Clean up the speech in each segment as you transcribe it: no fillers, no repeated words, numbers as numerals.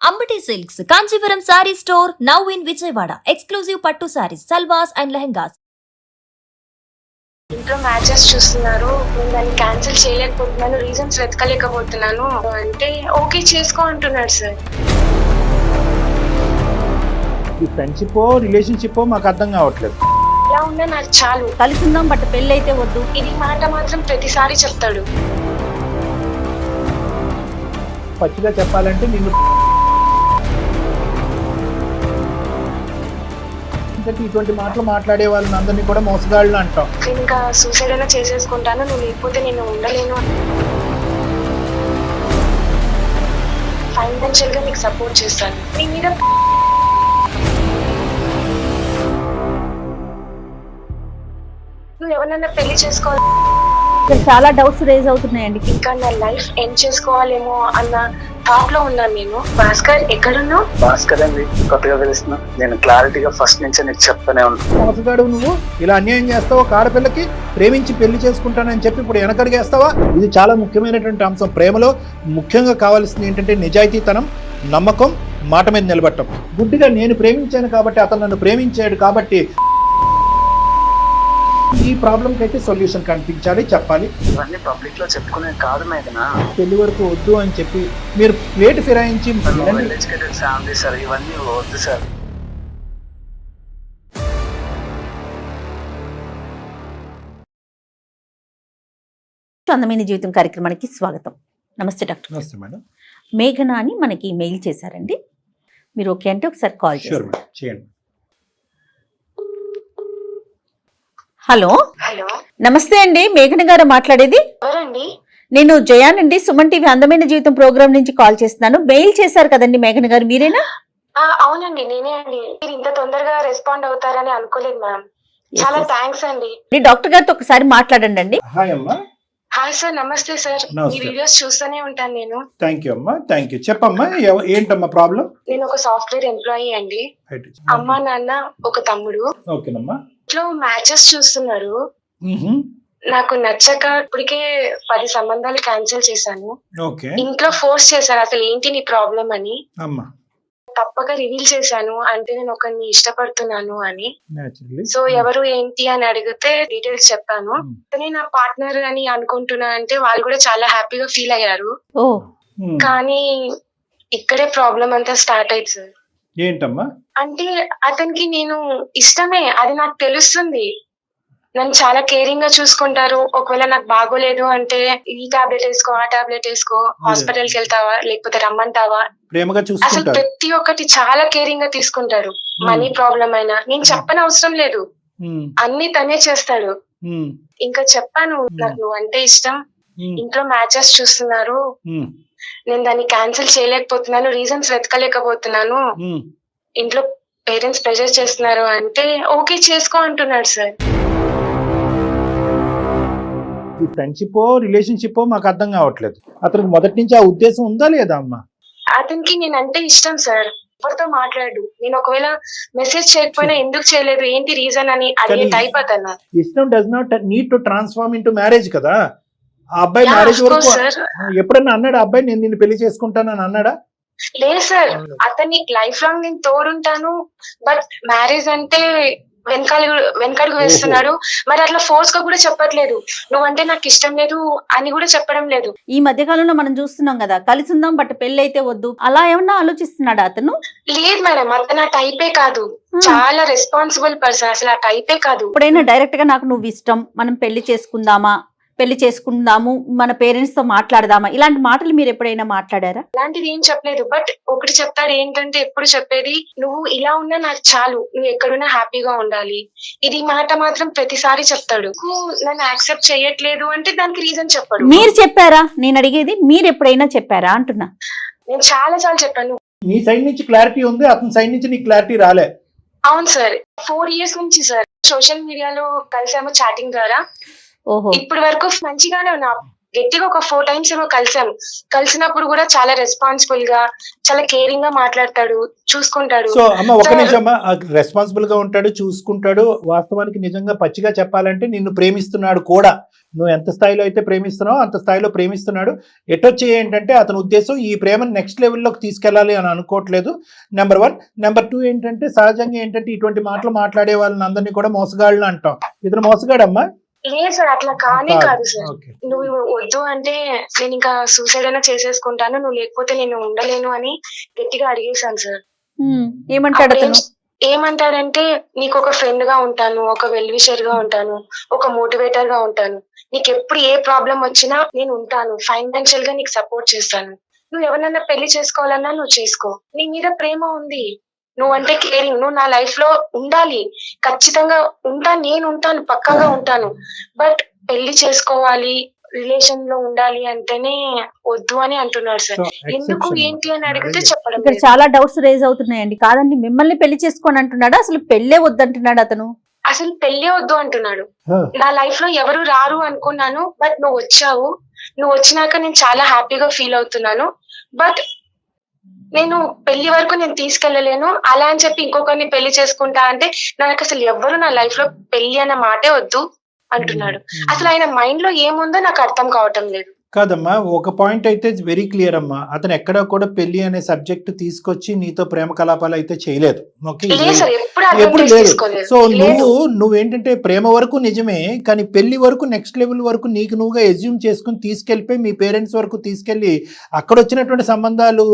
Ambati Silks, Kanchivaram Saree Store, now in Vijayawada. Exclusive Pattu Sarees, Salwas and Lehengas. ఇంట్లో matches చూస్తున్నారు, నేను దాన్ని cancel చేయలేకపోతున్నాను, reasons వెతకలేకపోతున్నాను అంటే ఓకే చేసుకో అంటున్నాడు సార్. ఈ ఫ్రెండ్షిప్ రిలేషన్షిప్ మాకు అర్థం కావట్లేదు. ఇలా ఉన్నా నాకు చాలు, కలిసి ఉందాం బట్ పెళ్ళి అయితే వద్దు. ఇది మాట మాత్రం ప్రతిసారి చెప్తాడు. పచ్చిగా చెప్పాలంటే నిన్ను ఇటువంటి మాటలు మాట్లాడే వాళ్ళని అందరినీ కూడా మోసగాళ్ళు అంటాం. నేను ఇంకా సూసైడ్ అయినా చేసేసుకుంటాను, నువ్వు లేకపోతే నేను ఉండలేను. ఫైనాన్షియల్ గా నీకు సపోర్ట్ చేస్తాను. నీ మీద నువ్వు ఎవరన్నా పెళ్లి చేసుకోవాలి, ఇక్కడ చాలా డౌట్స్ రేజ్ అవుతున్నాయండి. ఇంకా నా లైఫ్ ఎండ్ చేసుకోవాలేమో అన్న థాట్ లో ఉన్నాను నేను. భాస్కర్ ఎక్కడున్నావు? భాస్కర్ అండి, కొత్తగా తెలుస్తున్నా. నేను క్లారిటీగా ఫస్ట్ నుంచి నీకు చెప్తానే ఉన్నాను. మోసగాడు నువ్వు, ఇలా అన్యాయం చేస్తావా? ఒక ఆడపిల్లకి ప్రేమించి పెళ్లి చేసుకుంటానని చెప్పి ఇప్పుడు వెనకడిగేస్తావా? ఇది చాలా ముఖ్యమైనటువంటి అంశం. ప్రేమలో ముఖ్యంగా కావాల్సింది ఏంటంటే నిజాయితీతనం, నమ్మకం, మాట మీద నిలబడటం. గుడ్డిగా నేను ప్రేమించాను కాబట్టి అతను నన్ను ప్రేమించాడు కాబట్టి ఈ ప్రాబ్లంకి అయితే సొల్యూషన్ కనిపించాలి, చెప్పాలి. ఇవన్నీ పబ్లిక్ లో చెప్పుకునే కాదు మేఘనా. పెళ్లి వరకు వద్దు అని చెప్పి మీరు ప్లేట్ ఫిరాయించి ఎడ్యుకేటెడ్ ఫ్యామిలీ సార్, ఇవన్నీ వద్దు సార్. అందమైన జీవితం కార్యక్రమానికి స్వాగతం. నమస్తే డాక్టర్. నమస్తే మేడం. మేఘన అని మనకి మెయిల్ చేశారండి. మీరు ఓకే అంటే ఒకసారి కాల్ షూర్ చేయండి. మేడం, చేయండి. హలో, హలో, నమస్తే అండి. మేఘన గారు మాట్లాడేది? ఎవరండి? నేను జయానండి, సుమన్ టీవీ అందమైన జీవితం ప్రోగ్రామ్ నుంచి కాల్ చేస్తున్నాను. మెయిల్ చేశారు కదండి మేఘన గారు, మీరేనా? అవునండి, నేనే అండి. మీరు ఇంత తొందరగా రెస్పాండ్ అవుతారని అనుకోలేదు మ్యామ్. చాలా థ్యాంక్స్ అండి. డాక్టర్ గారితో ఒకసారి మాట్లాడండి అండి. హాయ్ అమ్మా. హాయ్ సార్, నమస్తే సార్. మీ నమస్తే. వీడియోస్ చూస్తూనే ఉంటాను నేను. థ్యాంక్ యూ అమ్మా, థ్యాంక్ యూ. చెప్పమ్మా, ఏంటమ్మా ప్రాబ్లం? నేను ఒక సాఫ్ట్వేర్ ఎంప్లాయీ అండి. అమ్మ నాన్న ఒక తమ్ముడు. ఓకేనమ్మా. ఇంట్లో మ్యాచెస్ చూస్తున్నారు. మ్హూ. నాకు నచ్చక ఇప్పటికే 10 సంబంధాలు క్యాన్సిల్ చేశాను. ఓకే ఇంట్లో ఫోర్స్ చేశారు అసలు ఏంటి నీ ప్రాబ్లం అని. అమ్మా. తప్పక రివీల్ చేశాను, అంటే నేను ఒకరిని ఇష్టపడుతున్నాను అని. న్యాచురల్లీ. సో ఎవరు ఏంటి అని అడిగితే డీటెయిల్స్ చెప్పాను. అతనే నా పార్ట్నర్ అని అనుకుంటున్నా అంటే వాళ్ళు కూడా చాలా హ్యాపీగా ఫీల్ అయ్యారు. ఓ, కానీ ఇక్కడే ప్రాబ్లం అంతా స్టార్ట్ అయింది సార్. ఏంటమ్మా? అంటే అతనికి నేను ఇష్టమే, అది నాకు తెలుస్తుంది. నన్ను చాలా కేరింగ్ గా చూసుకుంటారు. ఒకవేళ నాకు బాగోలేదు అంటే ఈ టాబ్లెట్ వేసుకో, ఆ టాబ్లెట్ వేసుకో, హాస్పిటల్ కి వెళ్తావా లేకపోతే రమ్మంటావా, ప్రేమగా అసలు చూసుకుంటారు. ప్రతి ఒక్కటి చాలా కేరింగ్ గా తీసుకుంటారు. మనీ ప్రాబ్లం అయినా నేను చెప్పని అవసరం లేదు, మ్, అన్ని తనే చేస్తాడు. మ్, ఇంకా చెప్పాను నాకు నువ్వు అంటే ఇష్టం, మ్, ఇంట్లో మ్యాచెస్ చూస్తున్నారు, మ్, నేను దాన్ని క్యాన్సిల్ చేయలేకపోతున్నాను, రీజన్స్ వెతకలేకపోతున్నాను, మ్. ఇంట్లో పేరెంట్స్ ప్రెషర్ చేస్తున్నారు అంటే ఓకే చేసుకో అంటున్నాడు సార్. ఈ ఫ్రెండ్షిప్ రిలేషన్షిప్ మాకు అర్థం కావట్లేదు. అతనికి మొదటి నుంచి ఆ ఉద్దేశం ఉందా లేదా అమ్మా? అతనికి నేనంటే ఇష్టం సార్, ఎవరితో మాట్లాడు. నేను ఒకవేళ మెసేజ్ చేయకపోయినా ఎందుకు చేయలేదు ఏంటి రీజన్ అని అడిగే కానీ టైప్ అతను. ఇష్టం does not need to transform into marriage కదా. ఆ అబ్బాయి Yeah, మ్యారేజ్ of వరకు course, sir. ఎప్పుడన్నా అన్నాడా అబ్బాయి నేను నిన్ను పెళ్లి చేసుకుంటానని అన్నాడా? లేదు సార్, అతన్ని లైఫ్ లాంగ్ నేను తోడుంటాను, బట్ మ్యారేజ్ అంటే వెనకడుగు వేస్తున్నాడు. మరి అట్లా ఫోర్స్ గా కూడా చెప్పట్లేదు, నువ్వంటే నాకు ఇష్టం లేదు అని కూడా చెప్పడం లేదు. ఈ మధ్య కాలంలో మనం చూస్తున్నాం కదా, కలిసి ఉందాం బట్ పెళ్ళి అయితే వద్దు, అలా ఏమన్నా ఆలోచిస్తున్నాడా అతను? లేదు మేడం, అతను ఆ టైపే కాదు. చాలా రెస్పాన్సిబుల్ పర్సన్, అసలు ఆ టైపే కాదు. ఎప్పుడైనా డైరెక్ట్ గా నాకు నువ్వు ఇష్టం, మనం పెళ్లి చేసుకుందాము, మన పేరెంట్స్ తో మాట్లాడదామా, ఇలాంటి మాటలు మీరు ఎప్పుడైనా మాట్లాడారా? అలాంటిది ఏం చెప్పలేదు. బట్ ఒకటి చెప్తాడు, ఏంటంటే ఎప్పుడు చెప్పేది నువ్వు ఇలా ఉన్నా నాకు చాలు, నువ్వు ఎక్కడున్నా హ్యాపీగా ఉండాలి. ఇది మాట మాత్రం ప్రతిసారి చెప్తాడు. నన్ను యాక్సెప్ట్ చేయట్లేదు అంటే దానికి రీజన్ చెప్పాడు. మీరు చెప్పారా? నేను అడిగేది మీరు ఎప్పుడైనా చెప్పారా అంటున్నా. నేను చాలా చెప్పాను. నీ సైడ్ నుంచి క్లారిటీ ఉంది, అతని సైడ్ నుంచి నీకు క్లారిటీ రాలే. అవును సార్, 4 years నుంచి సార్ సోషల్ మీడియాలో కలిసాము చాటింగ్ ద్వారా. ఓహో, ఇప్పటి వరకు మంచిగానే ఉన్నా. గట్టిగా ఒక 4 times ఏమో కలిసాను. కలిసినప్పుడు కూడా చాలా రెస్పాన్సిబుల్ గా, చాలా కేరింగ్ గా మాట్లాడతాడు, చూసుకుంటాడు. సో అమ్మ ఒక సార్, నిమిషం అమ్మా, రెస్పాన్సిబుల్ గా ఉంటాడు, చూసుకుంటాడు. వాస్తవానికి నిజంగా పచ్చిగా చెప్పాలంటే నిన్ను ప్రేమిస్తున్నాడు కూడా. నువ్వు ఎంత స్థాయిలో అయితే ప్రేమిస్తున్నావో అంత స్థాయిలో ప్రేమిస్తున్నాడు. ఎటొచ్చి ఏంటంటే అతని ఉద్దేశం ఈ ప్రేమను నెక్స్ట్ లెవెల్లోకి తీసుకెళ్ళాలి అని అనుకోవట్లేదు. నెంబర్ 1. నెంబర్ 2 ఏంటంటే సహజంగా ఏంటంటే ఇటువంటి మాటలు మాట్లాడే వాళ్ళని అందరినీ కూడా మోసగాళ్ళు అంటాం. ఇతను మోసగాడమ్మా? లేదు సార్, అట్లా కాదు సార్. ఓకే. నువ్వు వద్దు అంటే నేను ఇంకా సూసైడ్ అయినా చేసేసుకుంటాను, నువ్వు లేకపోతే నేను ఉండలేను అని గట్టిగా అడిగేశాను సార్. ఏమంటాడు అప్పుడు అతను? ఏమంటాడంటే, నీకు ఒక ఫ్రెండ్ గా ఉంటాను, ఒక వెల్ విషర్ గా ఉంటాను, ఒక మోటివేటర్ గా ఉంటాను, నీకు ఎప్పుడు ఏ ప్రాబ్లం వచ్చినా నేను ఉంటాను, ఫైనాన్షియల్ గా నీకు సపోర్ట్ చేస్తాను, నువ్వు ఎవరినైనా పెళ్లి చేసుకోవాలన్నా నువ్వు చేసుకో, నీ మీద ప్రేమ ఉంది, నువ్వంటే కేరింగ్, నువ్వు నా లైఫ్ లో ఉండాలి, ఖచ్చితంగా ఉంటాను, నేను ఉంటాను, పక్కాగా ఉంటాను, బట్ పెళ్లి చేసుకోవాలి, రిలేషన్ లో ఉండాలి అంటేనే వద్దు అని అంటున్నాడు సార్. So, ఎందుకు exception. ఏంటి అని అడిగితే చెప్పడం ఇక్కడ లేదు. చాలా డౌట్స్ రేజ్ అవుతున్నాయండి. కాదండి, మిమ్మల్ని పెళ్లి చేసుకోని అంటున్నాడా, అసలు పెళ్ళే వద్దంటున్నాడు అతను? అసలు పెళ్లి వద్దు అంటున్నాడు. Huh. నా లైఫ్ లో ఎవరు రారు అనుకున్నాను, బట్ నువ్వు వచ్చావు, నువ్వు వచ్చినాక నేను చాలా హ్యాపీగా ఫీల్ అవుతున్నాను, బట్ నేను పెళ్లి వరకు నేను తీసుకెళ్లలేను, అలా అని చెప్పి ఇంకొకరిని పెళ్లి చేసుకుంటా అంటే నాకు అసలు ఎవ్వరు నా లైఫ్ లో పెళ్లి అన్న మాటే వద్దు అంటున్నాడు. అసలు ఆయన మైండ్ లో ఏముందో నాకు అర్థం కావటం లేదు. కాదమ్మా, ఒక పాయింట్ అయితే వెరీ క్లియర్ అమ్మా, అతను ఎక్కడా కూడా పెళ్లి అనే సబ్జెక్ట్ తీసుకొచ్చి నీతో ప్రేమ కలాపాలు అయితే చేయలేదు. ఓకే, లేదు సార్, ఎప్పుడు ఎప్పుడు అడ్వాంటేజ్ లేదు. తీసుకోలేదు. సో లేదు. నువ్వేంటంటే ప్రేమ వరకు నిజమే, కానీ పెళ్లి వరకు నెక్స్ట్ లెవెల్ వరకు నీకు నువ్వుగా ఎజ్యూమ్ చేసుకుని తీసుకెళ్ళిపోయి మీ పేరెంట్స్ వరకు తీసుకెళ్లి అక్కడ వచ్చినటువంటి సంబంధాలు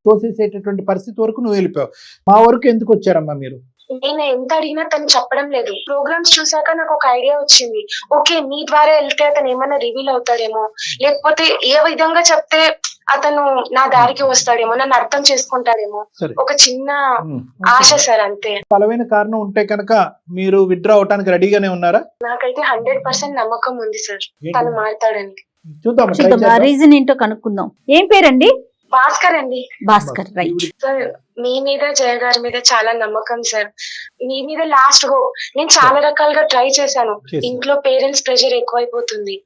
తోసేసేటటువంటి పరిస్థితి వరకు నువ్వు వెళ్ళిపోయావు. మా వరకు ఎందుకు వచ్చారమ్మా మీరు? నేను ఎంత అడిగినా తను చెప్పడం లేదు. ప్రోగ్రామ్స్ చూసాక నాకు ఒక ఐడియా వచ్చింది, ఓకే మీ ద్వారా వెళ్తే అతను ఏమైనా రివీల్ అవుతాడేమో, లేకపోతే ఏ విధంగా చెప్తే అతను నా దారికి వస్తాడేమో, నన్ను అర్థం చేసుకుంటాడేమో, సరే. ఒక చిన్న ఆశ సార్, అంతే. బలమైన కారణం ఉంటే కనుక మీరు విత్డ్రా అవటానికి రెడీగానే ఉన్నారా? నాకైతే 100% నమ్మకం ఉంది సార్, తను మారుతాడని. చూద్దాం, try చూద్దాం, ఆ చేద్దాం. రీజన్ ఏంటో కనుక్కుందాం. ఏం పేరండి? భాస్కర్ అండి. భాస్కర్, రైట్. సార్, మీ మీద జయ గారి మీద చాలా నమ్మకం సార్, మీ మీద లాస్ట్ హో. నేను చాలా రకాలుగా ట్రై చేశాను, ఇంట్లో పేరెంట్స్ ప్రెషర్ ఎక్కువైపోతుంది,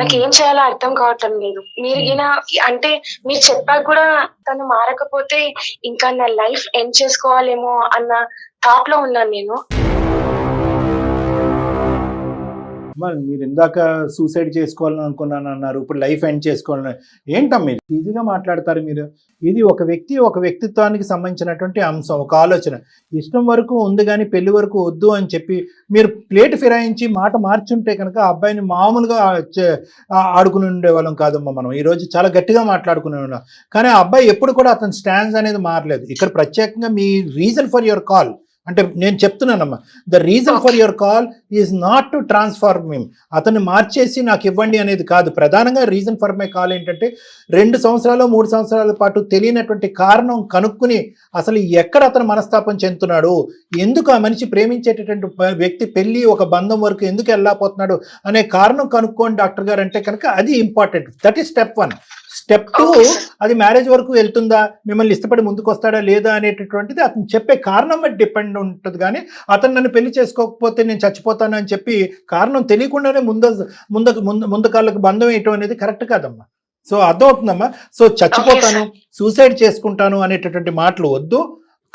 నాకు ఏం చేయాలో అర్థం కావటం లేదు. మీరు అంటే మీరు చెప్పాక కూడా తను మారకపోతే ఇంకా నా లైఫ్ ఎండ్ చేసుకోవాలేమో అన్న థాట్ లో ఉన్నాను నేను. మీరు ఇందాక సూసైడ్ చేసుకోవాలని అనుకున్నాను అన్నారు, ఇప్పుడు లైఫ్ ఎండ్ చేసుకోవాలని. ఏంటమ్మా మీరు ఈజీగా మాట్లాడతారు మీరు? ఇది ఒక వ్యక్తిత్వానికి సంబంధించినటువంటి అంశం, ఒక ఆలోచన. ఇష్టం వరకు ఉంది కానీ పెళ్లి వరకు వద్దు అని చెప్పి మీరు ప్లేట్ ఫిరాయించి మాట మార్చుంటే కనుక ఆ అబ్బాయిని మామూలుగా ఆడుకుని ఉండేవాళ్ళం కాదమ్మా. మనం ఈరోజు చాలా గట్టిగా మాట్లాడుకునే వాళ్ళం, కానీ ఆ అబ్బాయి ఎప్పుడు కూడా అతని స్టాండ్స్ అనేది మారలేదు. ఇక్కడ ప్రత్యేకంగా మీ రీజన్ ఫర్ యువర్ కాల్ అంటే నేను చెప్తున్నానమ్మా, the reason for your call is not to transform him, అతన్ని మార్చేసి నాకు ఇవ్వండి అనేది కాదు. ప్రధానంగా రీజన్ ఫర్ మై కాల్ ఏంటంటే 2 సంవత్సరాలు 3 సంవత్సరాల పాటు తెలియనటువంటి కారణం కనుక్కుని అసలు ఎక్కడ అతను మనస్తాపం చెందుతున్నాడు, ఎందుకు ఆ మనిషి ప్రేమించేటటువంటి వ్యక్తి పెళ్లి ఒక బంధం వరకు ఎందుకు వెళ్ళకపోతున్నాడు అనే కారణం కనుక్కోండి డాక్టర్ గారు అంటే కనుక అది important. That is step 1. Step 2, అది మ్యారేజ్ వరకు వెళ్తుందా, మిమ్మల్ని ఇష్టపడి ముందుకు వస్తాడా లేదా అనేటటువంటిది అతను చెప్పే కారణం బట్టి డిపెండ్ ఉంటుంది. కానీ అతను నన్ను పెళ్లి చేసుకోకపోతే నేను చచ్చిపోతాను అని చెప్పి కారణం తెలియకుండానే ముందు కాళ్ళకు బంధం వేయటం అనేది కరెక్ట్ కాదమ్మా. సో అర్థమవుతుందమ్మా. సో చచ్చిపోతాను, సూసైడ్ చేసుకుంటాను అనేటటువంటి మాటలు వద్దు.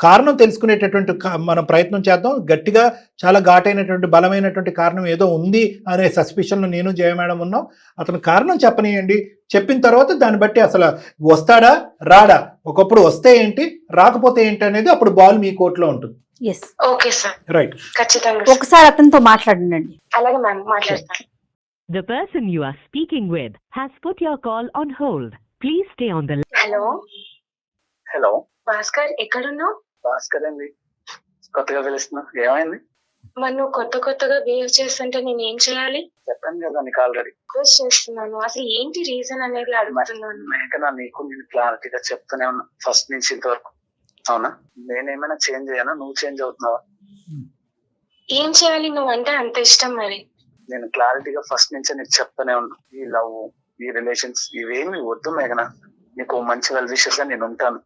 కారణం తెలుసుకునేటటువంటి మనం ప్రయత్నం చేద్దాం. గట్టిగా చాలా ఘాటైనటువంటి బలమైనటువంటి కారణం ఏదో ఉంది అనే సస్పిషన్లో నేను జయ మేడం ఉన్నాం. అతను కారణం చెప్పనీయండి, చెప్పిన తర్వాత దాన్ని బట్టి అసలు వస్తాడా రాడా, ఒకప్పుడు వస్తే ఏంటి రాకపోతే ఏంటి అనేది అప్పుడు బాల్ మీ కోర్టులో ఉంటుంది. ఓకే సార్, రైట్, ఖచ్చితంగా. ఒకసారి అతనితో మాట్లాడండి. అలాగే మ్యామ్, మాట్లాడతాను. The person you are speaking with has put your call on hold. Please stay on the line. Hello hello, Bhaskar, ఎక్కడున్నావు? భాస్కర్ అండి, కొత్తగా పిలుస్తున్నా, ఏమైంది? మరి నువ్వు కొత్తగా బిహేవ్ చేస్తుంటే నేను ఏం చేయాలి? చెప్పాను కదా నీకు ఆల్రెడీ, రిక్వెస్ట్ చేస్తున్నాను, అసలు ఏంటి రీజన్ అనేది అడుగుతున్నాను. మేకనా నీకు నేను క్లారిటీగా చెప్తూనే ఉన్నా ఫస్ట్ నుంచి ఇంతవరకు. అవునా, నేనేమైనా చేంజ్ అయ్యానా, నువ్వు చేంజ్ అవుతున్నావా? ఏం చేయాలి, నువ్వు అంటే అంత ఇష్టం మరి. నేను క్లారిటీగా ఫస్ట్ నుంచే నీకు చెప్తూనే ఉన్నా, ఈ లవ్, ఈ రిలేషన్స్ ఇవేమి వద్దు మేఘనా, నీకు మంచి వెల్ విషెస్ గా నేను ఉంటాను.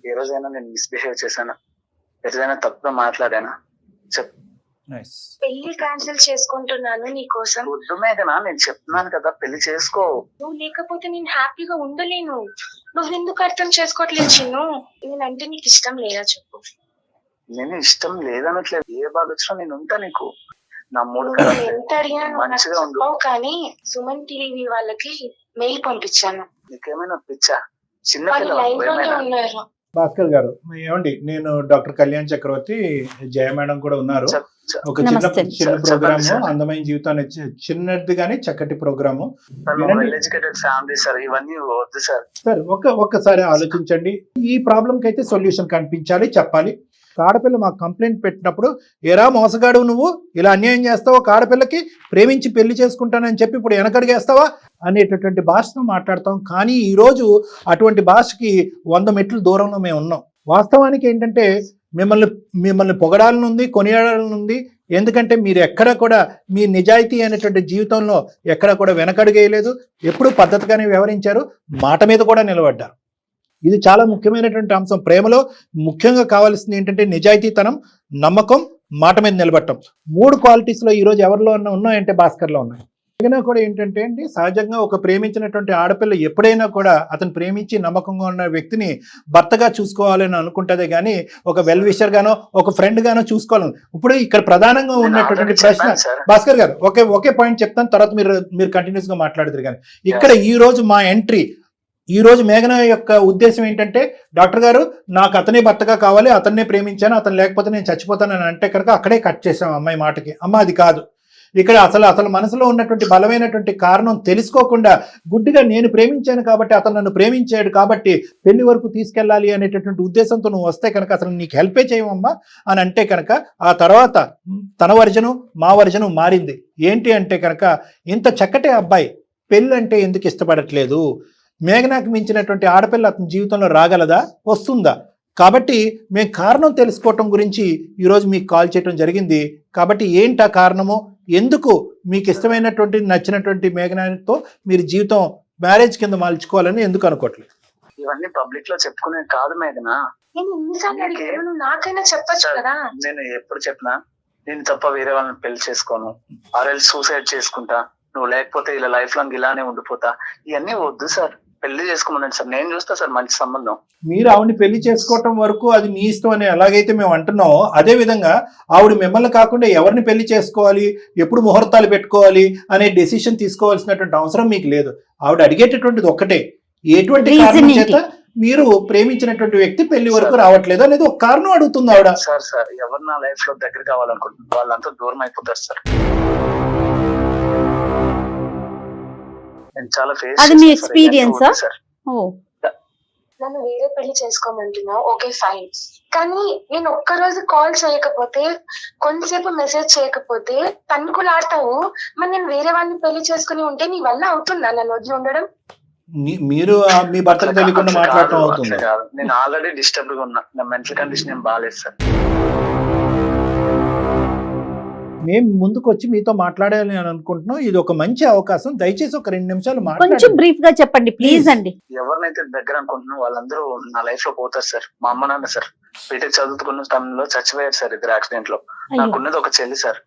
ఏ రోజైనా నేను మిస్బిహేవ్ చేశానా, ఎప్పుడైనా తప్పుగా మాట్లాడానా చెప్పు. నైస్. పెళ్లి క్యాన్సిల్ చేసుకుంటున్నాను నీ కోసం. వద్దు మేఘనా, నేను చెప్తున్నాను కదా పెళ్లి చేసుకో. నువ్వు లేకపోతే నేను హ్యాపీగా ఉండలేను. నువ్వు ఎందుకు అర్థం చేసుకోవట్లేదు చిన్ను? నేనంటే నీకు ఇష్టం లేదా చెప్పు? నేను ఇష్టం లేదనట్లేదు, ఏ బాధ వచ్చినా నేను ఉంటా నీకు. నా మూడు నువ్వు ఎంత అడిగినా నువ్వు నాకు మంచిగా ఉండు. చెప్పవు, కానీ సుమన్ టీవీ వాళ్ళకి మెయిల్ పంపించాను. నీకేమైనా పిచ్చా? చిన్న వాళ్ళు పిల్లలు లైన్ లోనే ఏమైనా? ఉన్నారు. భాస్కర్ గారు ఏమండి, నేను డాక్టర్ కళ్యాణ్ చక్రవర్తి, జయ మేడం కూడా ఉన్నారు. ఒక నమస్తే. చిన్న ప్రోగ్రాము, చెప్పండి సార్. అందమైన జీవితాన్ని చిన్నది కానీ చక్కటి programme. Well educated family sir, ఇవన్నీ వద్దు సార్. సార్ ఒక్కసారి ఆలోచించండి. ఈ ప్రాబ్లంకి అయితే సొల్యూషన్ కనిపించాలి, చెప్పాలి. ఆడపిల్ల మాకు కంప్లైంట్ పెట్టినప్పుడు, ఎరా మోసగాడు నువ్వు ఇలా అన్యాయం చేస్తావా, ఆడపిల్లకి ప్రేమించి పెళ్లి చేసుకుంటానని చెప్పి ఇప్పుడు వెనకడిగేస్తావా అనేటటువంటి భాషతో మాట్లాడతాం. కానీ ఈరోజు అటువంటి భాషకి 100 మెట్లు దూరంలో మేము ఉన్నాం. వాస్తవానికి ఏంటంటే మిమ్మల్ని పొగడాలని ఉంది, కొనియాడాలని ఉంది. ఎందుకంటే మీరు ఎక్కడ కూడా మీ నిజాయితీ అనేటువంటి జీవితంలో ఎక్కడ కూడా వెనకడుగేయలేదు. ఎప్పుడూ పద్ధతిగానే వ్యవహరించారు, మాట మీద కూడా నిలబడ్డారు. ఇది చాలా ముఖ్యమైనటువంటి అంశం. ప్రేమలో ముఖ్యంగా కావాల్సింది ఏంటంటే నిజాయితీతనం, నమ్మకం, మాట మీద నిలబడటం. 3 క్వాలిటీస్లో ఈరోజు ఎవరిలో ఉన్నాయంటే భాస్కర్లో ఉన్నాయి. అయినా కూడా ఏంటంటే అండి, సహజంగా ఒక ప్రేమించినటువంటి ఆడపిల్ల ఎప్పుడైనా కూడా అతను ప్రేమించి నమ్మకంగా ఉన్న వ్యక్తిని భర్తగా చూసుకోవాలని అనుకుంటుందే కానీ ఒక వెల్ విషర్ గానో ఒక ఫ్రెండ్ గానో చూసుకోవాలని. ఇప్పుడు ఇక్కడ ప్రధానంగా ఉన్నటువంటి ప్రశ్న, భాస్కర్ గారు ఒకే పాయింట్ చెప్తాను, తర్వాత మీరు కంటిన్యూస్ గా మాట్లాడుతారు. కానీ ఇక్కడ ఈ రోజు మా ఎంట్రీ, ఈ రోజు మేఘన యొక్క ఉద్దేశం ఏంటంటే, డాక్టర్ గారు నాకు అతనే భర్తగా కావాలి, అతన్నే ప్రేమించాను, అతను లేకపోతే నేను చచ్చిపోతానని అంటే కనుక అక్కడే కట్ చేసాం అమ్మాయి మాటకి. అమ్మ అది కాదు. ఇక్కడ అసలు మనసులో ఉన్నటువంటి బలమైనటువంటి కారణం తెలుసుకోకుండా గుడ్డిగా నేను ప్రేమించాను కాబట్టి అతను నన్ను ప్రేమించాడు కాబట్టి పెళ్లి వరకు తీసుకెళ్ళాలి అనేటటువంటి ఉద్దేశంతో నువ్వు వస్తే కనుక అసలు నీకు హెల్పే చేయమమ్మా అని అంటే కనుక ఆ తర్వాత తన వర్జను మా వర్జను మారింది. ఏంటి అంటే కనుక, ఇంత చక్కటి అబ్బాయి పెళ్ళి అంటే ఎందుకు ఇష్టపడట్లేదు? మేఘనాకు మించినటువంటి ఆడపిల్ల అతని జీవితంలో రాగలదా, వస్తుందా? కాబట్టి మేము కారణం తెలుసుకోవటం గురించి ఈరోజు మీకు కాల్ చేయడం జరిగింది. కాబట్టి ఏంటి ఆ కారణము, ఎందుకు మీకు ఇష్టమైనటువంటి నచ్చినటువంటి మేఘనాతో మీరు జీవితం మ్యారేజ్ కింద మార్చుకోవాలని ఎందుకు అనుకోవట్లేదు? ఇవన్నీ పబ్లిక్ లో చెప్పుకునే కాదు మేఘనా. నేను ఎన్నిసార్లు అడిగాను, నువ్వు నాకైనా చెప్పొచ్చు కదా. నేను ఎప్పుడు చెప్పినా నేను తప్ప వేరే వాళ్ళని పెళ్లి చేసుకోను, ఆర్ఎల్ సూసైడ్ చేసుకుంటా, నువ్వు లేకపోతే ఇలా లైఫ్ లాంగ్ ఇలానే ఉండిపోతా, ఇవన్నీ వద్దు సార్. పెళ్లి చేసుకోమన్నాడు సార్, నేను చూస్తా సార్ మంచి సంబంధం. మీరు ఆవిడని పెళ్లి చేసుకోవటం వరకు అది మీ ఇష్టం అని ఎలాగైతే మేము అంటున్నామో, అదే విధంగా ఆవిడ మిమ్మల్ని కాకుండా ఎవరిని పెళ్లి చేసుకోవాలి, ఎప్పుడు ముహూర్తాలు పెట్టుకోవాలి అనే డెసిషన్ తీసుకోవాల్సినటువంటి అవసరం మీకు లేదు. ఆవిడ అడిగేటటువంటిది ఒక్కటే, ఎటువంటి కారణం చేత మీరు ప్రేమించినటువంటి వ్యక్తి పెళ్లి వరకు రావట్లేదు అనేది ఒక కారణం అడుగుతుంది ఆవిడ. సార్ ఎవరు నా లైఫ్ లో దగ్గర కావాలనుకుంటున్నారు వాళ్ళంతా దూరం అయిపోతారు సార్. నేను చాలా ఫేస్ అది మీ ఎక్స్పీరియన్సా? నన్ను వేరే పెళ్లి చేసుకోమంటున్నావు, ఓకే ఫైన్. కానీ నేను ఒక్కరోజు కాల్ చేయకపోతే, కొంతసేపు మెసేజ్ చేయకపోతే తన్నుకులాడతావు. మరి నేను వేరే వాళ్ళని పెళ్లి చేసుకుని ఉంటే నీ వల్ల అవుతుందా నన్ను వదిలి ఉండడం? మీరు మీ భర్తకు తెలియకుండా మాట్లాడటం అవుతుంది. నేను ఆల్రెడీ డిస్టర్బ్ గా ఉన్నా, నా మెంటల్ కండిషన్ ఏం బాగాలేదు సార్. మేము ముందుకు వచ్చి మీతో మాట్లాడాలి అని అనుకుంటున్నాం. ఇది ఒక మంచి అవకాశం. దయచేసి ఒక 2 నిమిషాలు కొంచెం మాట్లాడండి. బ్రీఫ్ గా చెప్పండి ప్లీజ్ అండి. ఎవరినైతే దగ్గర అనుకుంటున్నా వాళ్ళందరూ నా లైఫ్ లో పోతారు సార్. మా అమ్మ నాన్న సార్ బీటెక్ చదువుకున్న టైంలో చచ్చిపోయారు సార్, ఇద్దరు యాక్సిడెంట్ లో. నాకున్నది ఒక చెల్లి సార్.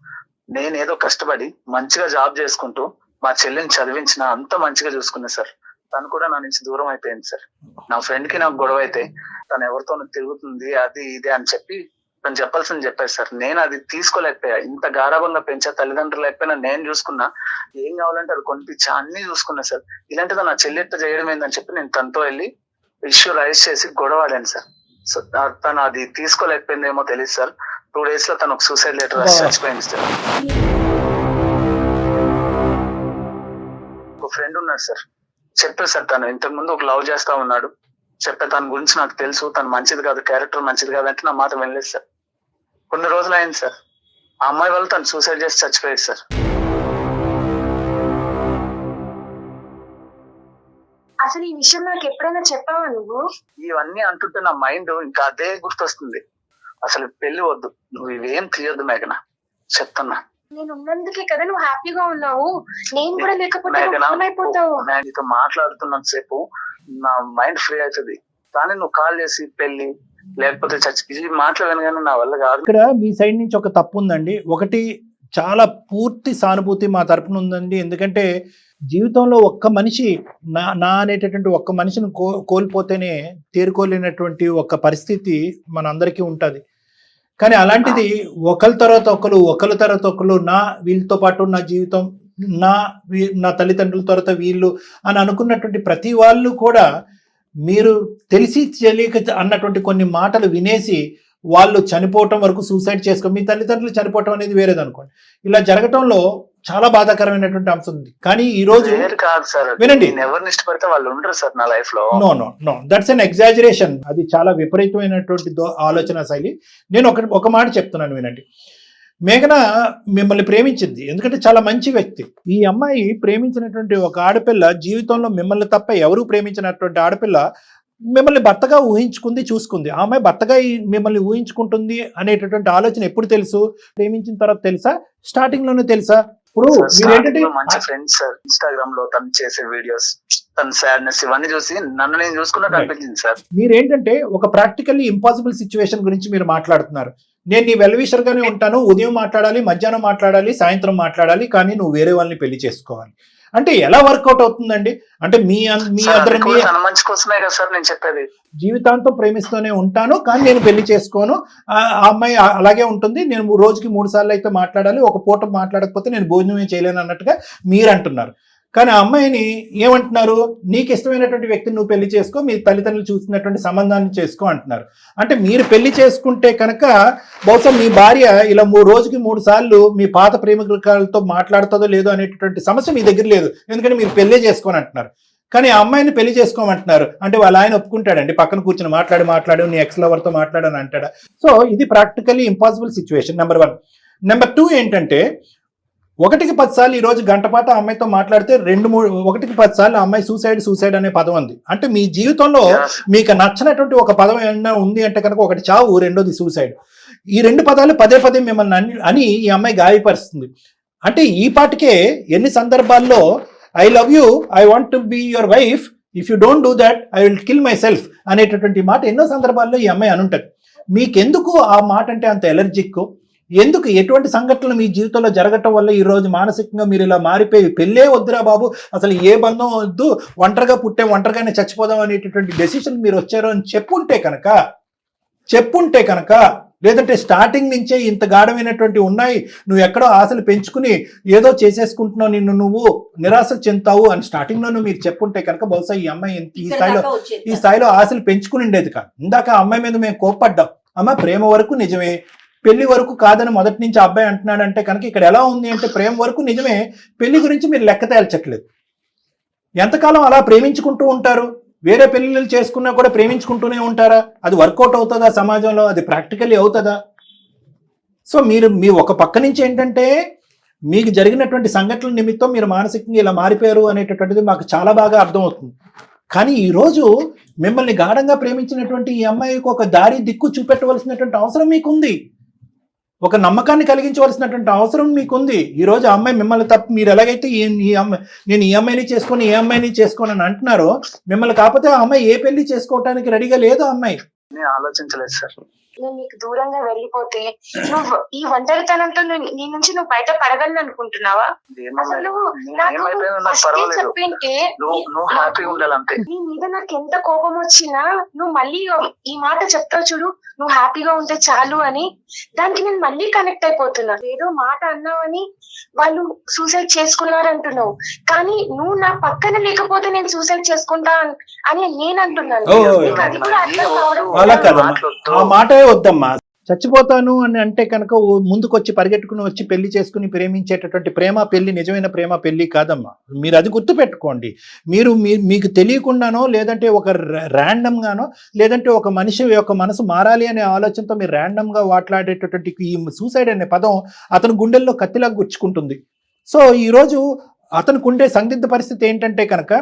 నేనేదో కష్టపడి మంచిగా జాబ్ చేసుకుంటూ మా చెల్లిని చదివించిన, అంత మంచిగా చూసుకున్నా సార్. తను కూడా నా నుంచి దూరం అయిపోయింది సార్. నా ఫ్రెండ్ కి నాకు గొడవ అయితే తను ఎవరితో తిరుగుతుంది అది ఇది అని చెప్పి తను చెప్పాల్సింది చెప్పారు సార్. నేను అది తీసుకోలేకపోయా. ఇంత గారాబంగా పెంచా, తల్లిదండ్రులు లేకపోయినా నేను చూసుకున్నా, ఏం కావాలంటే అది కొనిపించా, అన్ని చూసుకున్నా సార్. ఇలాంటిది నా చెల్లెట్ట చేయడం ఏందని చెప్పి నేను తనతో వెళ్ళి ఇష్యూ రైజ్ చేసి గొడవాడాను సార్. సో తను అది తీసుకోలేకపోయిందేమో తెలియదు సార్. 2 days లో తను ఒక సూసైడ్ లెటర్ రాసి చచ్చిపోయింది సార్. ఒక ఫ్రెండ్ ఉన్నాడు సార్, చెప్పారు సార్. తను ఇంతకు ముందు ఒక లవ్ చేస్తా ఉన్నాడు, చెప్పే తన గురించి నాకు తెలుసు, తను మంచిది కాదు, క్యారెక్టర్ మంచిది కాదు అంటే నా మాట వినలేదు సార్. కొన్ని రోజులు అయింది సార్, ఆ అమ్మాయి వల్ల తను సూసైడ్ చేసి చచ్చిపోయాడు సార్. అసలు ఈ విషయం నాకు ఎప్పుడైనా చెప్పావా నువ్వు? ఇవన్నీ అంటుంటే నా మైండ్ ఇంకా అదే గుర్తొస్తుంది. అసలు పెళ్లి వద్దు, నువ్వు ఇవేం తీయొద్దు మేఘన, చెప్తున్నా. నేను ఉన్నందుకే కదా నువ్వు హ్యాపీగా ఉన్నావు. నేను కూడా లేకపోతే ఏమైపోతావు. నేను నీతో మాట్లాడుతున్నంత సేపు నా మైండ్ ఫ్రీ అవుతుంది. కానీ నువ్వు కాల్ చేసి పెళ్లి లేకపోతే చచ్చి ఈ మాటలు వినగానే నా వల్ల కాదు. ఇక్కడ మీ సైడ్ నుంచి ఒక తప్పు ఉందండి. ఒకటి చాలా పూర్తి సానుభూతి మా తరపున ఉందండి. ఎందుకంటే జీవితంలో ఒక్క మనిషి నా అనేటటువంటి ఒక్క మనిషిని కోల్పోతేనే తేరుకోలేనటువంటి ఒక పరిస్థితి మనందరికీ ఉంటుంది. కానీ అలాంటిది ఒకరి తర్వాత ఒకరు వీళ్ళతో పాటు నా జీవితం నా తల్లిదండ్రుల తర్వాత వీళ్ళు అని అనుకున్నటువంటి ప్రతి వాళ్ళు కూడా మీరు తెలిసి తెలియక అన్నటువంటి కొన్ని మాటలు వినేసి వాళ్ళు చనిపోవటం వరకు సూసైడ్ చేసుకో, మీ తల్లిదండ్రులు చనిపోవటం అనేది వేరేది అనుకోండి. ఇలా జరగటంలో చాలా బాధాకరమైనటువంటి అంశం ఉంది. కానీ ఈ రోజు వినండి, ఎవరిని ఇష్టపడితే వాళ్ళు ఉండరు సార్ నా లైఫ్ లో. No that's an exaggeration. అది చాలా విపరీతమైనటువంటి ఆలోచన శైలి. నేను ఒక మాట చెప్తున్నాను వినండి. మేఘన మిమ్మల్ని ప్రేమించింది ఎందుకంటే చాలా మంచి వ్యక్తి. ఈ అమ్మాయి ప్రేమించినటువంటి ఒక ఆడపిల్ల జీవితంలో మిమ్మల్ని తప్ప ఎవరూ ప్రేమించినటువంటి ఆడపిల్ల మిమ్మల్ని భర్తగా ఊహించుకుంది, చూసుకుంది. ఆ అమ్మాయి భర్తగా మిమ్మల్ని ఊహించుకుంటుంది అనేటటువంటి ఆలోచన ఎప్పుడు తెలుసు? ప్రేమించిన తర్వాత తెలుసా? స్టార్టింగ్ లోనే తెలుసా? ఇప్పుడు మీరేంటంటే మంచి ఫ్రెండ్స్ సార్, ఇన్స్టాగ్రామ్ లో తను చేసే వీడియోస్, తన సాడ్నెస్ ఇవన్నీ చూసి నన్ను నేను చూసుకున్నట్టు అనిపించింది సార్. మీరేంటంటే ఒక ప్రాక్టికల్లీ ఇంపాసిబుల్ సిచ్యువేషన్ గురించి మీరు మాట్లాడుతున్నారు. నేను నీ వెల్విషర్ గానే ఉంటాను, ఉదయం మాట్లాడాలి, మధ్యాహ్నం మాట్లాడాలి, సాయంత్రం మాట్లాడాలి, కానీ నువ్వు వేరే వాళ్ళని పెళ్లి చేసుకోవాలి అంటే ఎలా వర్కౌట్ అవుతుందండి? అంటే మీ మంచి కోసమే కదా సార్ నేను చెప్పేది. జీవితాంతం ప్రేమిస్తూనే ఉంటాను కానీ నేను పెళ్లి చేసుకోను, ఆ అమ్మాయి అలాగే ఉంటుంది, నేను రోజుకి 3 సార్లు అయితే మాట్లాడాలి, ఒక పూట మాట్లాడకపోతే నేను భోజనమే చేయలేను అన్నట్టుగా మీరు అంటున్నారు. కానీ ఆ అమ్మాయిని ఏమంటున్నారు? నీకు ఇష్టమైనటువంటి వ్యక్తిని నువ్వు పెళ్లి చేసుకో, మీ తల్లిదండ్రులు చూసినటువంటి సంబంధాన్ని చేసుకో అంటున్నారు. అంటే మీరు పెళ్లి చేసుకుంటే కనుక బహుశా మీ భార్య ఇలా రోజుకి 3 సార్లు మీ పాత ప్రేమికులతో మాట్లాడుతుందో లేదో అనేటటువంటి సమస్య మీ దగ్గర లేదు, ఎందుకంటే మీరు పెళ్లే చేసుకోని అంటున్నారు. కానీ ఆ అమ్మాయిని పెళ్లి చేసుకోమంటున్నారు అంటే వాళ్ళ ఆయన ఒప్పుకుంటాడండి? పక్కన కూర్చొని మాట్లాడు నీ ఎక్స్ లవర్తో మాట్లాడని అంటాడా? సో ఇది practically impossible situation number 1. Number 2 ఏంటంటే 1కి 10 సార్లు ఈ రోజు గంట పాటు ఆ అమ్మాయితో మాట్లాడితే 1కి 10 సార్లు ఆ అమ్మాయి సూసైడ్ అనే పదం ఉంది. అంటే మీ జీవితంలో మీకు నచ్చినటువంటి ఒక పదం ఏమైనా ఉంది అంటే కనుక ఒకటి చావు, రెండోది సూసైడ్. ఈ 2 పదాలు పదే మిమ్మల్ని అని ఈ అమ్మాయి గాయపరుస్తుంది. అంటే ఈ పాటికే ఎన్ని సందర్భాల్లో I love you, I want to be your wife, if you don't do that I will kill myself అనేటటువంటి మాట ఎన్నో సందర్భాల్లో ఈ అమ్మాయి అనుంటది. మీకెందుకు ఆ మాట అంటే అంత ఎలర్జిక్? ఎందుకు? ఎటువంటి సంఘటనలు మీ జీవితంలో జరగటం వల్ల ఈ రోజు మానసికంగా మీరు ఇలా మారిపోయి పెళ్ళే వద్దురా బాబు, అసలు ఏ బంధం వద్దు, ఒంటరిగా పుట్టాగానే చచ్చిపోదాం అనేటటువంటి డెసిషన్ మీరు వచ్చారో అని చెప్పుంటే కనుక లేదంటే స్టార్టింగ్ నుంచే ఇంత గాఢమైనటువంటి ఉన్నాయి, నువ్వు ఎక్కడో ఆశలు పెంచుకుని ఏదో చేసేసుకుంటున్నావు, నువ్వు నిరాశ చెందుతావు అని స్టార్టింగ్లోనూ మీరు చెప్పుంటే కనుక బహుశా ఈ అమ్మాయి ఈ స్థాయిలో ఆశలు పెంచుకుని ఉండేది కాదు. ఇందాక ఆ అమ్మాయి మీద మేము కోప్పడ్డాం. అమ్మ ప్రేమ వరకు నిజమే, పెళ్లి వరకు కాదని మొదటి నుంచి అబ్బాయి అంటున్నాడంటే కనుక ఇక్కడ ఎలా ఉంది అంటే ప్రేమ వరకు నిజమే, పెళ్లి గురించి మీరు లెక్క తేల్చట్లేదు. ఎంతకాలం అలా ప్రేమించుకుంటూ ఉంటారు? వేరే పెళ్లిళ్ళు చేసుకున్నా కూడా ప్రేమించుకుంటూనే ఉంటారా? అది వర్కౌట్ అవుతుందా సమాజంలో? అది ప్రాక్టికల్లీ అవుతుందా? సో మీ ఒక పక్క నుంచి ఏంటంటే మీకు జరిగినటువంటి సంఘటనల నిమిత్తం మీరు మానసికంగా ఇలా మారిపోయారు అనేటటువంటిది మాకు చాలా బాగా అర్థమవుతుంది. కానీ ఈరోజు మిమ్మల్ని గాఢంగా ప్రేమించినటువంటి ఈ అమ్మాయికి ఒక దారి దిక్కు చూపెట్టవలసినటువంటి అవసరం మీకుంది, ఒక నమ్మకాన్ని కలిగించవలసినటువంటి అవసరం మీకుంది. ఈరోజు ఆ అమ్మాయి మిమ్మల్ని తప్ప మీరు ఎలాగైతే నేను ఈ అమ్మాయిని చేసుకోని అని అంటున్నారో, మిమ్మల్ని కాకపోతే ఆ అమ్మాయి ఏ పెళ్లి చేసుకోవటానికి రెడీగా లేదు. ఆ అమ్మాయి ఆలోచించలేదు సార్. నేను నీకు దూరంగా వెళ్ళిపోతే నువ్వు ఈ ఒంటరితనంతో నీ నుంచి నువ్వు బయట పడగలను అనుకుంటున్నావా? అసలు చెప్పింటే నీ మీద నాకు ఎంత కోపం వచ్చినా నువ్వు మళ్ళీ ఈ మాట చెప్తావు చూడు, నువ్వు హ్యాపీగా ఉంటే చాలు అని, దానికి నేను మళ్ళీ కనెక్ట్ అయిపోతున్నా. ఏదో మాట అన్నావని వాళ్ళు సూసైడ్ చేసుకున్నారు అంటున్నావు, కానీ నువ్వు నా పక్కన లేకపోతే నేను సూసైడ్ చేసుకుంటా అని నేను అంటున్నాను. అది కూడా అర్థం కావడం. ఆ మాట వద్దమ్మా. చచ్చిపోతాను అని అంటే కనుక ముందుకొచ్చి పరిగెట్టుకుని వచ్చి పెళ్లి చేసుకుని ప్రేమించేటటువంటి ప్రేమ పెళ్లి నిజమైన ప్రేమ పెళ్లి కాదమ్మా. మీరు అది గుర్తుపెట్టుకోండి. మీకు తెలియకుండానో లేదంటే ఒక ర్యాండమ్గానో లేదంటే ఒక మనిషి యొక్క మనసు మారాలి అనే ఆలోచనతో మీరు ర్యాండమ్గా మాట్లాడేటటువంటి ఈ సూసైడ్ అనే పదం అతని గుండెల్లో కత్తిలాగా గుచ్చుకుంటుంది. సో ఈరోజు అతనికి ఉండే సందిగ్ధ పరిస్థితి ఏంటంటే కనుక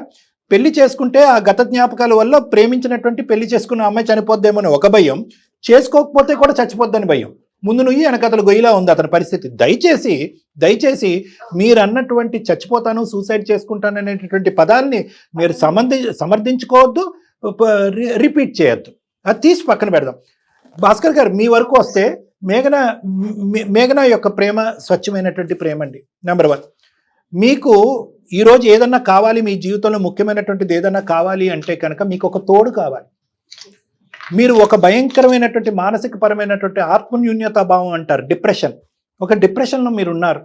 పెళ్లి చేసుకుంటే ఆ గత జ్ఞాపకాల వల్ల ప్రేమించినటువంటి పెళ్లి చేసుకున్న అమ్మాయి చనిపోద్దేమని ఒక భయం, చేసుకోకపోతే కూడా చచ్చిపోద్దని భయం. ముందు నువ్వు వెనకతలు గొయ్యిలా ఉంది అతని పరిస్థితి. దయచేసి మీరు అన్నటువంటి చచ్చిపోతాను, సూసైడ్ చేసుకుంటాను అనేటటువంటి పదాన్ని మీరు సమర్థించుకోవద్దు, రిపీట్ చేయొద్దు. అది తీసి పక్కన పెడదాం. భాస్కర్ గారు మీ వరకు వస్తే మేఘన యొక్క ప్రేమ స్వచ్ఛమైనటువంటి ప్రేమ అండి. నెంబర్ 1, మీకు ఈరోజు ఏదన్నా కావాలి, మీ జీవితంలో ముఖ్యమైనటువంటిది ఏదన్నా కావాలి అంటే కనుక మీకు ఒక తోడు కావాలి. మీరు ఒక భయంకరమైనటువంటి మానసిక పరమైనటువంటి ఆత్మన్యూన్యతా భావం అంటారు, డిప్రెషన్. ఒక డిప్రెషన్లో మీరు ఉన్నారు.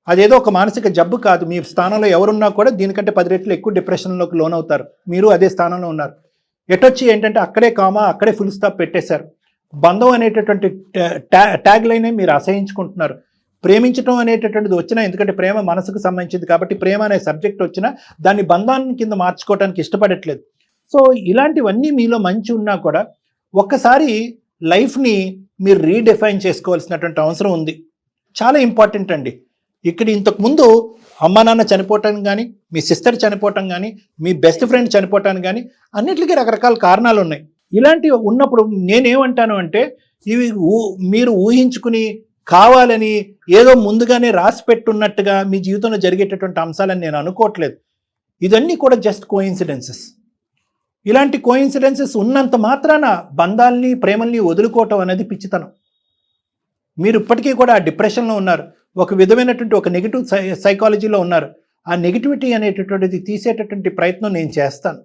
అదేదో ఒక మానసిక జబ్బు కాదు. మీ స్థానంలో ఎవరున్నా కూడా దీనికంటే 10 రెట్లు ఎక్కువ డిప్రెషన్లోకి లోనవుతారు. మీరు అదే స్థానంలో ఉన్నారు. ఎటొచ్చి ఏంటంటే అక్కడే కామా, అక్కడే ఫుల్ స్టాప్ పెట్టేశారు. బంధం అనేటటువంటి ట్యాగ్ లైనే మీరు అసహించుకుంటున్నారు. ప్రేమించడం అనేటటువంటిది వచ్చినా, ఎందుకంటే ప్రేమ మనసుకు సంబంధించింది కాబట్టి ప్రేమ అనే సబ్జెక్ట్ వచ్చినా దాన్ని బంధాన్ని కింద మార్చుకోవడానికి ఇష్టపడట్లేదు. సో ఇలాంటివన్నీ మీలో మంచి ఉన్నా కూడా ఒక్కసారి లైఫ్ని మీరు రీడిఫైన్ చేసుకోవాల్సినటువంటి అవసరం ఉంది. చాలా ఇంపార్టెంట్ అండి. ఇక్కడ ఇంతకుముందు అమ్మ నాన్న చనిపోవటానికి కానీ, మీ సిస్టర్ చనిపోవటం కానీ, మీ బెస్ట్ ఫ్రెండ్ చనిపోవటానికి కానీ అన్నిటికీ రకరకాల కారణాలు ఉన్నాయి. ఇలాంటివి ఉన్నప్పుడు నేనేమంటాను అంటే ఇవి మీరు ఊహించుకుని కావాలని ఏదో ముందుగానే రాసి పెట్టున్నట్టుగా మీ జీవితంలో జరిగేటటువంటి అంశాలని నేను అనుకోవట్లేదు. ఇదన్నీ కూడా జస్ట్ కోయిన్సిడెన్సెస్. ఇలాంటి కోయిన్సిడెన్సెస్ ఉన్నంత మాత్రాన బంధాలని, ప్రేమల్ని వదులుకోవటం అనేది పిచ్చితనం. మీరు ఇప్పటికీ కూడా ఆ డిప్రెషన్లో ఉన్నారు, ఒక విధమైనటువంటి ఒక నెగిటివ్ సైకాలజీలో ఉన్నారు. ఆ నెగిటివిటీ అనేటటువంటిది తీసేటటువంటి ప్రయత్నం నేను చేస్తాను.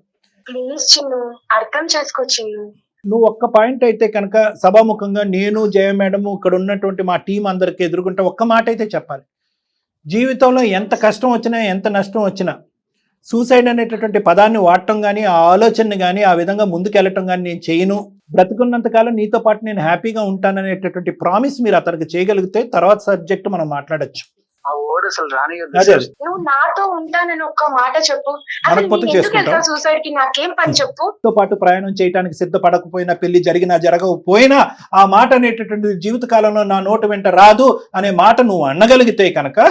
ప్లీజ్ చిన్ను, అర్థం చేసుకో చిన్ను. నువ్వు ఒక్క పాయింట్ అయితే కనుక సభాముఖంగా నేను, జయ మేడము, ఇక్కడ ఉన్నటువంటి మా టీం అందరికి ఎదుర్కొంటే ఒక్క మాట అయితే చెప్పాలి. జీవితంలో ఎంత కష్టం వచ్చినా, ఎంత నష్టం వచ్చినా సూసైడ్ అనేటటువంటి పదాన్ని వాడటం కానీ, ఆ ఆలోచనని కానీ, ఆ విధంగా ముందుకెళ్ళటం కానీ నేను చేయను. బ్రతుకున్నంతకాలం నీతో పాటు నేను హ్యాపీగా ఉంటాననేటటువంటి ప్రామిస్ మీరు అతనికి చేయగలిగితే తర్వాత సబ్జెక్ట్ మనం మాట్లాడచ్చు. ఆ వర్డ్ అసలు రానియొద్దు అదే సార్. నువ్వు నాతో ఉంటానని ఒక్క మాట చెప్పు. మనకు పొత్తు చేసుకుంటాం. సూసైడ్ కి నాకేం పని చెప్పు. తో పాటు ప్రయాణం చేయడానికి సిద్ధపడకపోయినా, పెళ్లి జరిగినా జరగకపోయినా ఆ మాట అనేటటువంటి జీవితకాలంలో నా నోటు వెంట రాదు అనే మాట నువ్వు అనగలిగితే కనుక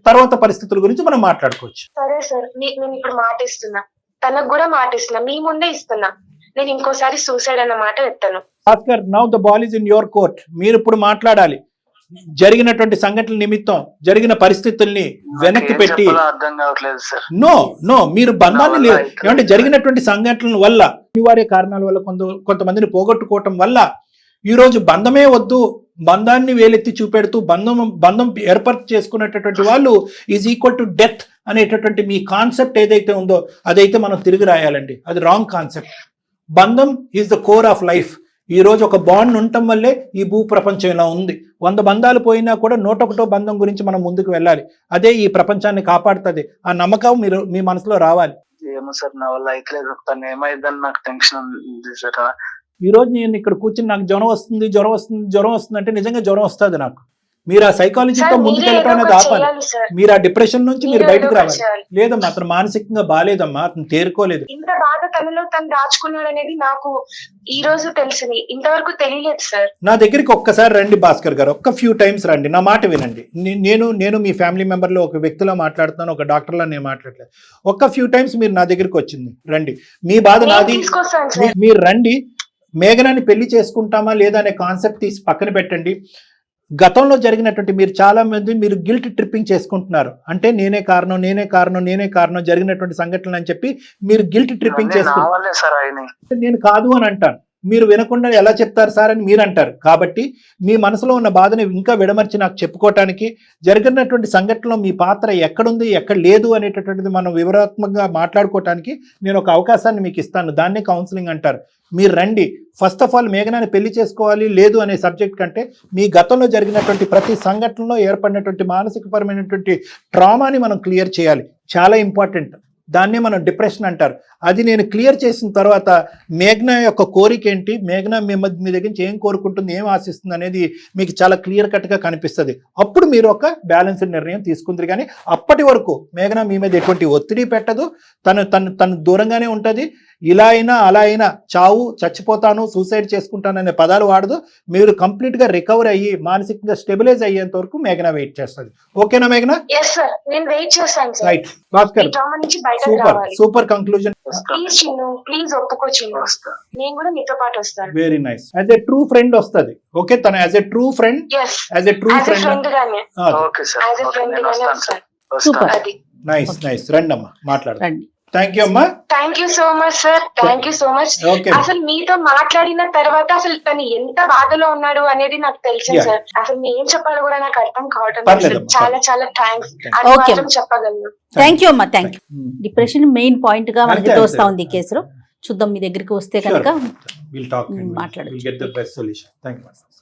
తర్వాత పరిస్థితుల గురించి మనం మాట్లాడుకోవచ్చు. సరే సార్, నేను ఇప్పుడు మాట ఇస్తున్నా, తనకు కూడా మాట ఇస్తున్నా, మీ ముందే ఇస్తున్నా. నేను ఇంకోసారి సూసైడ్ అన్న మాట ఎత్తాను. Bhaskar, now the ball is in your court. మీరు ఇప్పుడు మాట్లాడాలి. జరిగినటువంటి సంఘటనల నిమిత్తం జరిగిన పరిస్థితుల్ని వెనక్కి పెట్టి అర్థం కావట్లేదు సార్. నో మీరు బంధాన్ని లేదు ఏమంటే జరిగినటువంటి సంఘటనల వల్ల, అనివార్య కారణాల వల్ల కొంతమందిని పోగొట్టుకోవటం వల్ల ఈరోజు బంధమే వద్దు, బంధాన్ని వేలెత్తి చూపెడుతూ బంధం ఏర్పాటు చేసుకునేటటువంటి వాళ్ళు ఈజ్ ఈక్వల్ టు డెత్ అనేటటువంటి మీ కాన్సెప్ట్ ఏదైతే ఉందో అదైతే మనం తిరిగి రాయాలండి. అది రాంగ్ కాన్సెప్ట్. బంధం is the core of life. ఈ రోజు ఒక బాండ్ ఉండటం వల్లే ఈ భూ ప్రపంచం ఇలా ఉంది. 100 బంధాలు పోయినా కూడా 101వ బంధం గురించి మనం ముందుకు వెళ్ళాలి. అదే ఈ ప్రపంచాన్ని కాపాడుతుంది. ఆ నమ్మకం మీ మనసులో రావాలి. ఏమో సార్, నా వల్ల అయితే తను ఏమైందని నాకు టెన్షన్ ఉంది సార్. ఈ రోజు నేను ఇక్కడ కూర్చుని నాకు జ్వరం వస్తుంది అంటే నిజంగా జ్వరం వస్తుంది నాకు. మీరు ఆ సైకాలజీతో ముందుకెళ్ళటం అనేది ఆపాలి. మీరు ఆ డిప్రెషన్ నుంచి మీరు బయటకు రావాలి. లేదమ్మా, అతను మానసికంగా బాగాలేదమ్మా, అతను తేరుకోలేదు. ఇంత బాధ తనలో తను దాచుకున్నాడు అనేది నాకు ఈ రోజు తెలిసింది, ఇంతవరకు తెలియలేదు సార్. నా దగ్గరికి ఒక్కసారి రండి భాస్కర్ గారు, ఒక్క ఫ్యూ టైమ్స్ రండి, నా మాట వినండి. నేను మీ ఫ్యామిలీ మెంబర్లో ఒక వ్యక్తిలో మాట్లాడుతున్నాను, ఒక డాక్టర్లో నేను మాట్లాడలేదు. ఒక్క ఫ్యూ టైమ్స్ మీరు నా దగ్గరికి వచ్చింది రండి. మీ బాధ నాది, మీరు రండి. మేఘనాన్ని పెళ్లి చేసుకుంటామా లేదా అనే కాన్సెప్ట్ తీసి పక్కన పెట్టండి. గతంలో జరిగినటువంటి మీరు చాలా మంది మీరు గిల్ట్ ట్రిప్పింగ్ చేసుకుంటున్నారు. అంటే నేనే కారణం జరిగినటువంటి సంఘటనలు అని చెప్పి మీరు గిల్ట్ ట్రిప్పింగ్ చేసుకుంటారు. నేను కాదు అని అంటాను. మీరు వినకుండా ఎలా చెప్తారు సార్ అని మీరు అంటారు. కాబట్టి మీ మనసులో ఉన్న బాధని ఇంకా విడమర్చి నాకు చెప్పుకోవటానికి, జరిగినటువంటి సంఘటనలో మీ పాత్ర ఎక్కడుంది ఎక్కడ లేదు అనేటటువంటిది మనం వివరాత్మకంగా మాట్లాడుకోవటానికి నేను ఒక అవకాశాన్ని మీకు ఇస్తాను. దాన్నే కౌన్సిలింగ్ అంటారు. మీరు రండి. ఫస్ట్ ఆఫ్ ఆల్ మేఘనాన్ని పెళ్లి చేసుకోవాలి లేదు అనే సబ్జెక్ట్ కంటే మీ గతంలో జరిగినటువంటి ప్రతి సంఘటనలో ఏర్పడినటువంటి మానసికపరమైనటువంటి ట్రామాని మనం క్లియర్ చేయాలి. చాలా ఇంపార్టెంట్. దాన్నే మనం డిప్రెషన్ అంటారు. అది నేను క్లియర్ చేసిన తర్వాత మేఘన యొక్క కోరిక ఏంటి, మేఘన మీ దగ్గర నుంచి ఏం కోరుకుంటుంది, ఏం ఆశిస్తుంది అనేది మీకు చాలా క్లియర్ కట్గా కనిపిస్తుంది. అప్పుడు మీరు ఒక బ్యాలెన్స్డ్ నిర్ణయం తీసుకుంటారు. కానీ అప్పటి వరకు మేఘన మీ మీద ఎటువంటి ఒత్తిడి పెట్టదు, తను దూరంగానే ఉంటుంది. ఇలా అయినా అలా అయినా చావు, చచ్చిపోతాను, సూసైడ్ చేసుకుంటాను అనే పదాలు వాడదు. మీరు కంప్లీట్గా రికవర్ అయ్యి మానసికంగా స్టెబిలైజ్ అయ్యేంత వరకు మేఘన వెయిట్ చేస్తుంది. ఓకేనా మేఘన? Right Bhaskar, super conclusion. Please ఒప్పుకో చిన్ను, నేను కూడా మీతో పాటు వస్తాను. Very nice. As a true friend వస్తుంది. ఓకే, తను యాజ్ ఎ ట్రూ ఫ్రెండ్ గానే నైస్ రండి అమ్మా మాట్లాడండి. థ్యాంక్ యూ అమ్మా. Thank you so much sir, thank you so much. Okay అసలు మీతో మాట్లాడిన తర్వాత అసలు తను ఎంత బాధలో ఉన్నాడు అనేది నాకు తెలిసింది Yeah. సార్. అసలు ఏం చెప్పాలో కూడా నాకు అర్థం కావటం లేదు పర్లేదు సార్. అమ్మా, చాలా పర్లేదు. చాలా థ్యాంక్స్ Thank అది Okay. మాత్రం చెప్పగలను. థ్యాంక్ యూ అమ్మా, thank you. Hmm. Depression main point గా మనకి అంతే, తోస్తా అంతే. ఉంది ఈ కేసులో. చూద్దాం మీ దగ్గరికి వస్తే Sure. కనుక We'll talk and మాట్లాడొచ్చు. we'll get the best solution. Thank you.